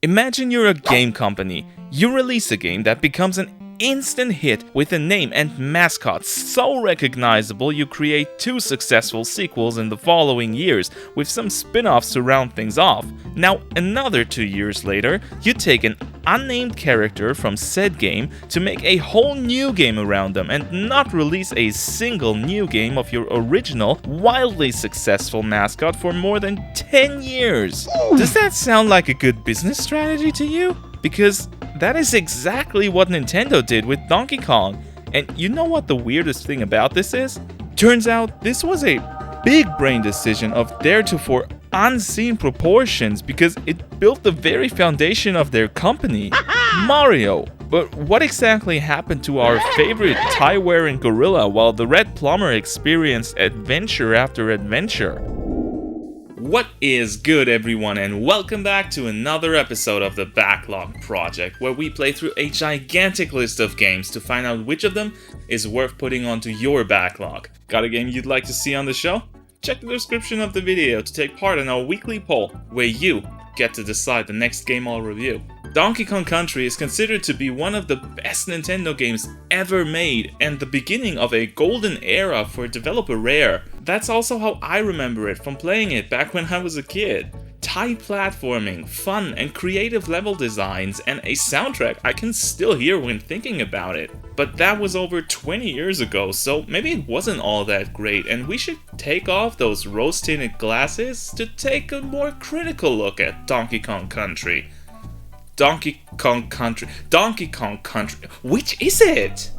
Imagine you're a game company. You release a game that becomes an instant hit with a name and mascot so recognizable you create 2 successful sequels in the following years with some spin-offs to round things off. Now another 2 years later, you take an unnamed character from said game to make a whole new game around them and not release a single new game of your original, wildly successful mascot for more than 10 years. Does that sound like a good business strategy to you? Because that is exactly what Nintendo did with Donkey Kong. And you know what the weirdest thing about this is? Turns out this was a big brain decision of theretofore unseen proportions because it built the very foundation of their company, Mario. But what exactly happened to our favorite tie-wearing gorilla while the Red Plumber experienced adventure after adventure? What is good, everyone, and welcome back to another episode of the Backlog project, where we play through a gigantic list of games to find out which of them is worth putting onto your backlog. Got a game you'd like to see on the show? Check the description of the video to take part in our weekly poll, where you get to decide the next game I'll review. Donkey Kong Country is considered to be one of the best Nintendo games ever made and the beginning of a golden era for developer Rare. That's also how I remember it from playing it back when I was a kid. Tight platforming, fun and creative level designs, and a soundtrack I can still hear when thinking about it. But that was over 20 years ago, so maybe it wasn't all that great, and we should take off those rose-tinted glasses to take a more critical look at Donkey Kong Country. Donkey Kong Country, which is it?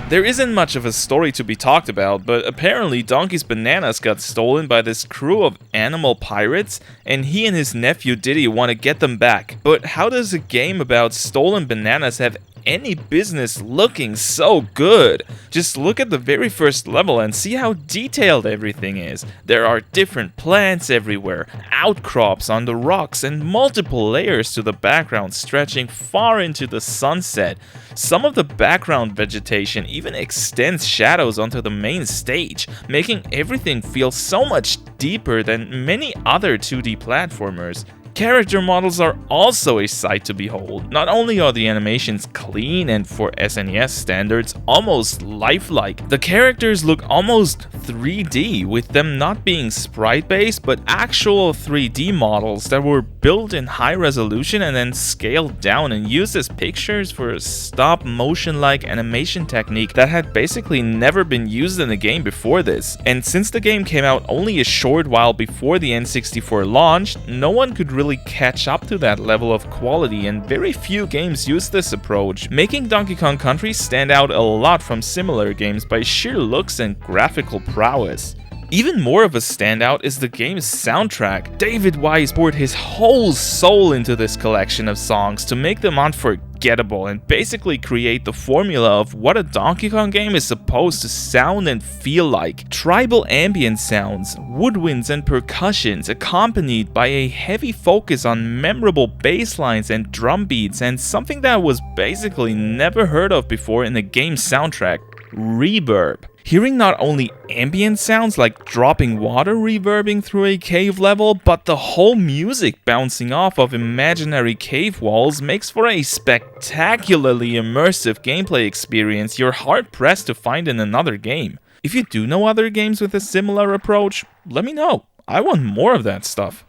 There isn't much of a story to be talked about, but apparently Donkey's bananas got stolen by this crew of animal pirates, and he and his nephew Diddy want to get them back. But how does a game about stolen bananas have any business looking so good? Just look at the very first level and see how detailed everything is. There are different plants everywhere, outcrops on the rocks, and multiple layers to the background stretching far into the sunset. Some of the background vegetation even extends shadows onto the main stage, making everything feel so much deeper than many other 2D platformers. Character models are also a sight to behold. Not only are the animations clean and, for SNES standards, almost lifelike, the characters look almost 3D, with them not being sprite-based but actual 3D models that were built in high resolution and then scaled down and used as pictures for a stop-motion-like animation technique that had basically never been used in a game before this. And since the game came out only a short while before the N64 launched, no one could really catch up to that level of quality, and very few games use this approach, making Donkey Kong Country stand out a lot from similar games by sheer looks and graphical prowess. Even more of a standout is the game's soundtrack. David Wise poured his whole soul into this collection of songs to make them unforgettable and basically create the formula of what a Donkey Kong game is supposed to sound and feel like. Tribal ambient sounds, woodwinds and percussions accompanied by a heavy focus on memorable bass lines and drum beats, and something that was basically never heard of before in a game soundtrack: reverb. Hearing not only ambient sounds like dropping water reverbing through a cave level, but the whole music bouncing off of imaginary cave walls makes for a spectacularly immersive gameplay experience you're hard-pressed to find in another game. If you do know other games with a similar approach, let me know. I want more of that stuff.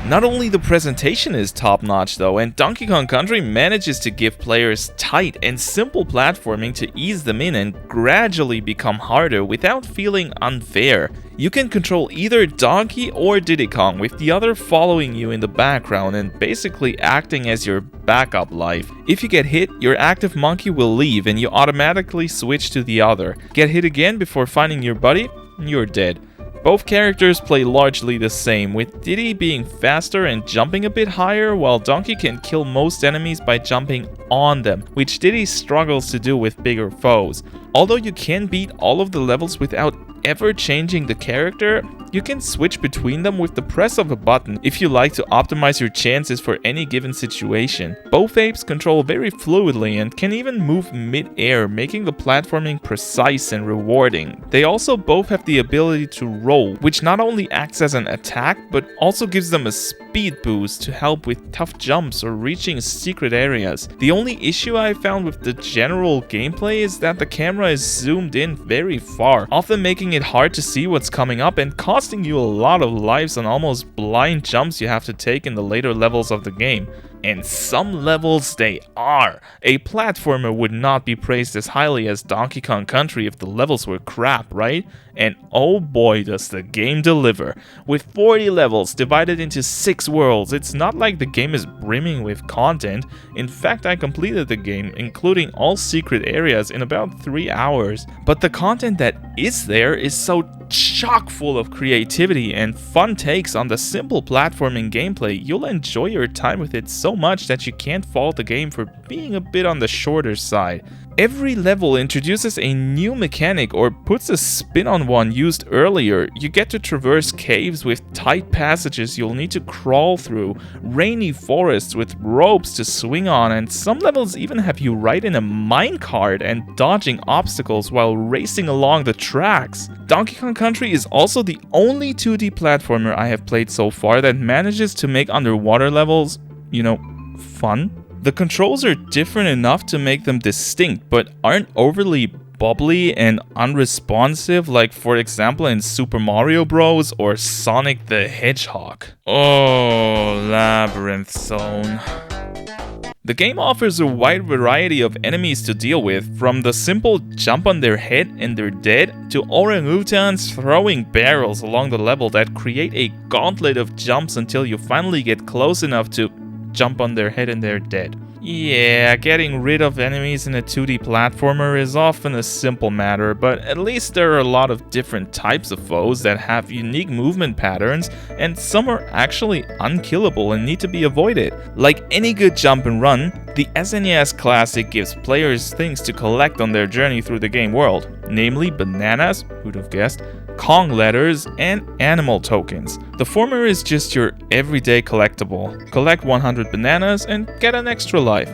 Not only the presentation is top-notch though, and Donkey Kong Country manages to give players tight and simple platforming to ease them in and gradually become harder without feeling unfair. You can control either Donkey or Diddy Kong, with the other following you in the background and basically acting as your backup life. If you get hit, your active monkey will leave and you automatically switch to the other. Get hit again before finding your buddy, you're dead. Both characters play largely the same, with Diddy being faster and jumping a bit higher, while Donkey can kill most enemies by jumping on them, which Diddy struggles to do with bigger foes. Although you can beat all of the levels without ever changing the character, you can switch between them with the press of a button if you like to optimize your chances for any given situation. Both apes control very fluidly and can even move mid-air, making the platforming precise and rewarding. They also both have the ability to roll, which not only acts as an attack, but also gives them a speed boost to help with tough jumps or reaching secret areas. The only issue I found with the general gameplay is that the camera is zoomed in very far, often making it hard to see what's coming up and costing you a lot of lives on almost blind jumps you have to take in the later levels of the game. And some levels they are. A platformer would not be praised as highly as Donkey Kong Country if the levels were crap, right? And oh boy does the game deliver. With 40 levels divided into 6 worlds, it's not like the game is brimming with content. In fact, I completed the game, including all secret areas, in about 3 hours. But the content that is there is so chock full of creativity and fun takes on the simple platforming gameplay, you'll enjoy your time with it so much that you can't fault the game for being a bit on the shorter side. Every level introduces a new mechanic or puts a spin on one used earlier. You get to traverse caves with tight passages you'll need to crawl through, rainy forests with ropes to swing on, and some levels even have you ride in a minecart and dodging obstacles while racing along the tracks. Donkey Kong Country is also the only 2D platformer I have played so far that manages to make underwater levels, fun. The controls are different enough to make them distinct, but aren't overly bubbly and unresponsive like, for example, in Super Mario Bros. Or Sonic the Hedgehog. Oh, Labyrinth Zone. The game offers a wide variety of enemies to deal with, from the simple jump on their head and they're dead, to orangutans throwing barrels along the level that create a gauntlet of jumps until you finally get close enough to jump on their head and they're dead. Yeah, getting rid of enemies in a 2D platformer is often a simple matter, but at least there are a lot of different types of foes that have unique movement patterns, and some are actually unkillable and need to be avoided. Like any good jump and run, the SNES Classic gives players things to collect on their journey through the game world, namely bananas, who'd have guessed, Kong letters, and animal tokens. The former is just your everyday collectible. Collect 100 bananas and get an extra life.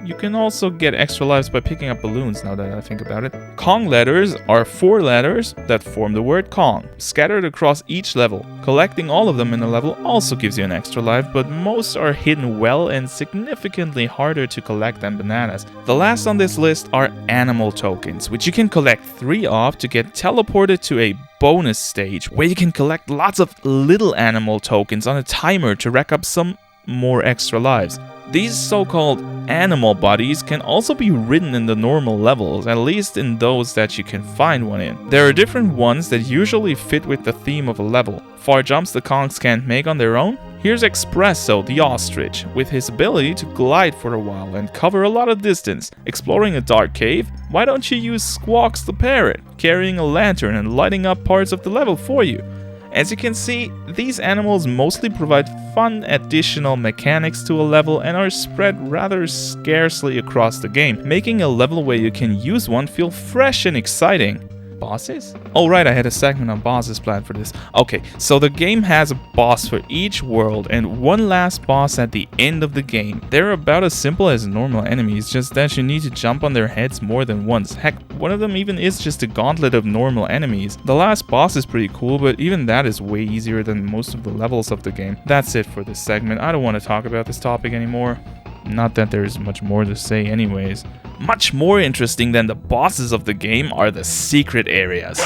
You can also get extra lives by picking up balloons, now that I think about it. Kong letters are 4 letters that form the word Kong, scattered across each level. Collecting all of them in a level also gives you an extra life, but most are hidden well and significantly harder to collect than bananas. The last on this list are animal tokens, which you can collect 3 of to get teleported to a bonus stage, where you can collect lots of little animal tokens on a timer to rack up some more extra lives. These so-called animal bodies can also be ridden in the normal levels, at least in those that you can find one in. There are different ones that usually fit with the theme of a level. Far jumps the Kongs can't make on their own? Here's Espresso, the ostrich, with his ability to glide for a while and cover a lot of distance. Exploring a dark cave? Why don't you use Squawks the parrot, carrying a lantern and lighting up parts of the level for you? As you can see, these animals mostly provide fun additional mechanics to a level and are spread rather scarcely across the game, making a level where you can use one feel fresh and exciting. Bosses? Oh right, I had a segment on bosses planned for this. Okay, so the game has a boss for each world and one last boss at the end of the game. They're about as simple as normal enemies, just that you need to jump on their heads more than once. Heck, one of them even is just a gauntlet of normal enemies. The last boss is pretty cool, but even that is way easier than most of the levels of the game. That's it for this segment. I don't want to talk about this topic anymore. Not that there's much more to say anyways. Much more interesting than the bosses of the game are the secret areas.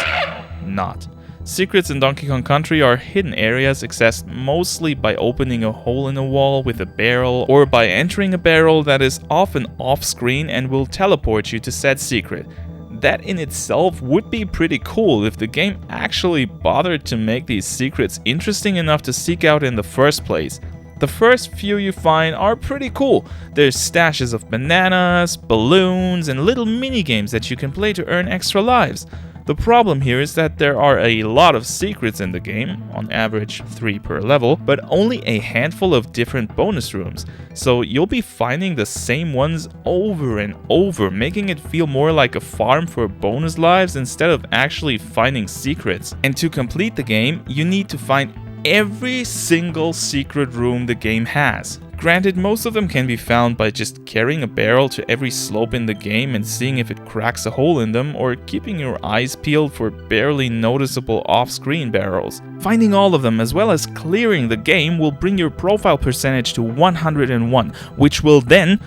Not. Secrets in Donkey Kong Country are hidden areas accessed mostly by opening a hole in a wall with a barrel, or by entering a barrel that is often off-screen and will teleport you to said secret. That in itself would be pretty cool if the game actually bothered to make these secrets interesting enough to seek out in the first place. The first few you find are pretty cool. There's stashes of bananas, balloons, and little mini games that you can play to earn extra lives. The problem here is that there are a lot of secrets in the game, on average 3 per level, but only a handful of different bonus rooms, so you'll be finding the same ones over and over, making it feel more like a farm for bonus lives instead of actually finding secrets. And to complete the game, you need to find every single secret room the game has. Granted, most of them can be found by just carrying a barrel to every slope in the game and seeing if it cracks a hole in them, or keeping your eyes peeled for barely noticeable off-screen barrels. Finding all of them as well as clearing the game will bring your profile percentage to 101, which will then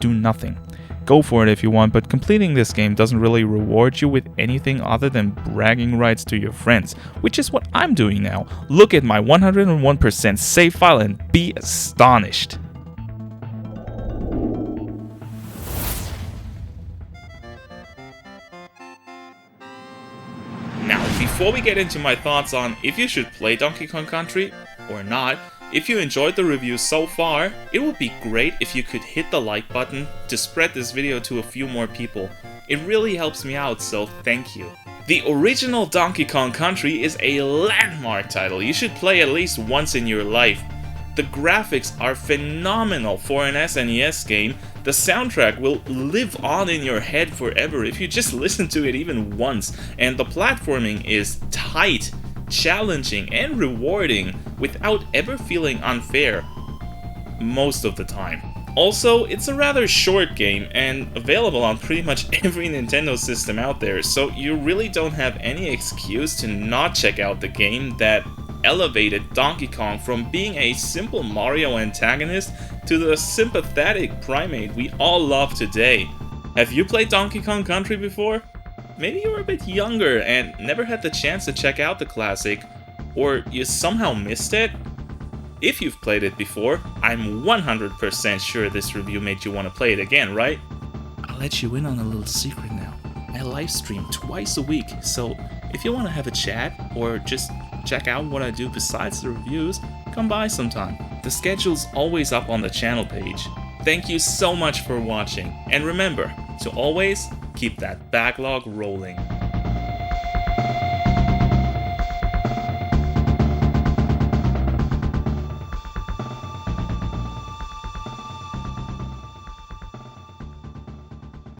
do nothing. Go for it if you want, but completing this game doesn't really reward you with anything other than bragging rights to your friends, which is what I'm doing now. Look at my 101% save file and be astonished. Now, before we get into my thoughts on if you should play Donkey Kong Country or not, if you enjoyed the review so far, it would be great if you could hit the like button to spread this video to a few more people. It really helps me out, so thank you. The original Donkey Kong Country is a landmark title you should play at least once in your life. The graphics are phenomenal for an SNES game. The soundtrack will live on in your head forever if you just listen to it even once, and the platforming is tight, challenging and rewarding without ever feeling unfair most of the time. Also, it's a rather short game and available on pretty much every Nintendo system out there, so you really don't have any excuse to not check out the game that elevated Donkey Kong from being a simple Mario antagonist to the sympathetic primate we all love today. Have you played Donkey Kong Country before? Maybe you were a bit younger and never had the chance to check out the classic, or you somehow missed it? If you've played it before, I'm 100% sure this review made you want to play it again, right? I'll let you in on a little secret now. I live stream twice a week, so if you want to have a chat or just check out what I do besides the reviews, come by sometime. The schedule's always up on the channel page. Thank you so much for watching, and remember to always keep that backlog rolling.